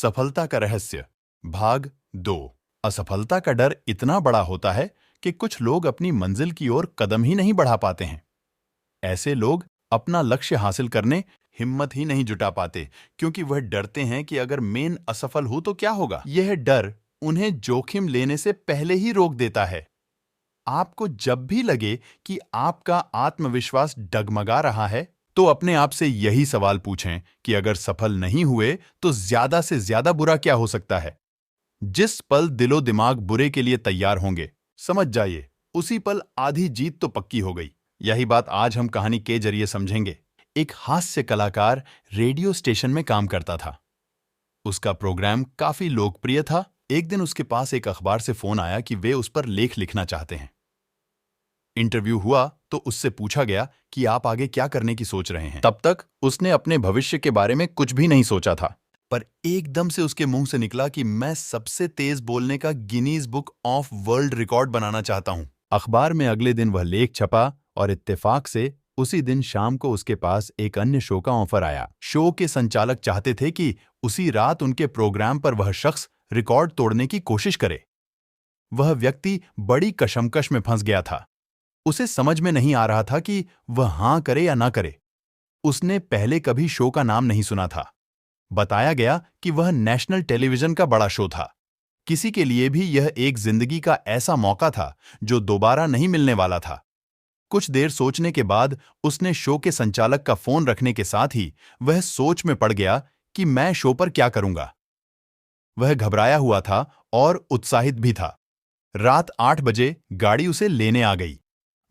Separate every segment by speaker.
Speaker 1: सफलता का रहस्य भाग 2। असफलता का डर इतना बड़ा होता है कि कुछ लोग अपनी मंजिल की ओर कदम ही नहीं बढ़ा पाते हैं। ऐसे लोग अपना लक्ष्य हासिल करने हिम्मत ही नहीं जुटा पाते क्योंकि वह डरते हैं कि अगर मैं असफल हूं तो क्या होगा। यह डर उन्हें जोखिम लेने से पहले ही रोक देता है। आपको जब भी लगे कि आपका आत्मविश्वास डगमगा रहा है, तो अपने आप से यही सवाल पूछें कि अगर सफल नहीं हुए तो ज्यादा से ज्यादा बुरा क्या हो सकता है। जिस पल दिलो दिमाग बुरे के लिए तैयार होंगे, समझ जाइए उसी पल आधी जीत तो पक्की हो गई। यही बात आज हम कहानी के जरिए समझेंगे। एक हास्य कलाकार रेडियो स्टेशन में काम करता था। उसका प्रोग्राम काफी लोकप्रिय था। एक दिन उसके पास एक अखबार से फोन आया कि वे उस पर लेख लिखना चाहते हैं। इंटरव्यू हुआ तो उससे पूछा गया कि आप आगे क्या करने की सोच रहे हैं। तब तक उसने अपने भविष्य के बारे में कुछ भी नहीं सोचा था, पर एकदम से उसके मुंह से निकला कि मैं सबसे तेज बोलने का Guinness book of world record बनाना चाहता हूं। अखबार में अगले दिन वह लेख छपा और इत्तेफाक से उसी दिन शाम को उसके पास एक अन्य शो का ऑफर आया। शो के संचालक चाहते थे कि उसी रात उनके प्रोग्राम पर वह शख्स रिकॉर्ड तोड़ने की कोशिश करे। वह व्यक्ति बड़ी कशमकश में फंस गया था। उसे समझ में नहीं आ रहा था कि वह हां करे या ना करे। उसने पहले कभी शो का नाम नहीं सुना था। बताया गया कि वह नेशनल टेलीविजन का बड़ा शो था। किसी के लिए भी यह एक जिंदगी का ऐसा मौका था जो दोबारा नहीं मिलने वाला था। कुछ देर सोचने के बाद उसने शो के संचालक का फोन रखने के साथ ही वह सोच में पड़ गया कि मैं शो पर क्या करूंगा। वह घबराया हुआ था और उत्साहित भी था। रात 8 बजे गाड़ी उसे लेने आ गई।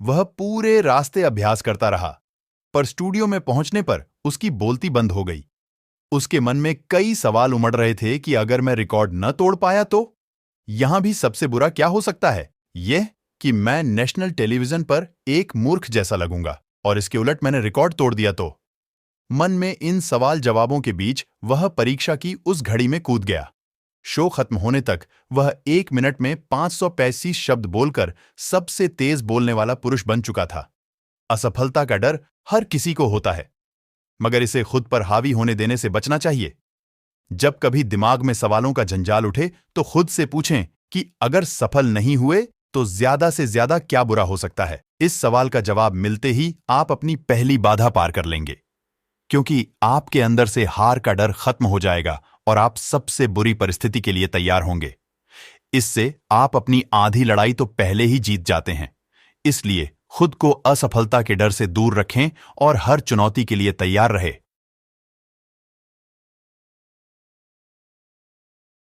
Speaker 1: वह पूरे रास्ते अभ्यास करता रहा, पर स्टूडियो में पहुंचने पर उसकी बोलती बंद हो गई। उसके मन में कई सवाल उमड़ रहे थे कि अगर मैं रिकॉर्ड न तोड़ पाया तो? यहां भी सबसे बुरा क्या हो सकता है? यह कि मैं नेशनल टेलीविजन पर एक मूर्ख जैसा लगूंगा, और इसके उलट मैंने रिकॉर्ड तोड़ दिया तो? मन में इन सवाल जवाबों के बीच वह परीक्षा की उस घड़ी में कूद गया। शो खत्म होने तक वह 1 मिनट में 535 शब्द बोलकर सबसे तेज बोलने वाला पुरुष बन चुका था। असफलता का डर हर किसी को होता है, मगर इसे खुद पर हावी होने देने से बचना चाहिए। जब कभी दिमाग में सवालों का जंजाल उठे तो खुद से पूछें कि अगर सफल नहीं हुए तो ज्यादा से ज्यादा क्या बुरा हो सकता है। इस सवाल का जवाब मिलते ही आप अपनी पहली बाधा पार कर लेंगे, क्योंकि आपके अंदर से हार का डर खत्म हो जाएगा और आप सबसे बुरी परिस्थिति के लिए तैयार होंगे। इससे आप अपनी आधी लड़ाई तो पहले ही जीत जाते हैं। इसलिए खुद को असफलता के डर से दूर रखें और हर चुनौती के लिए तैयार रहे।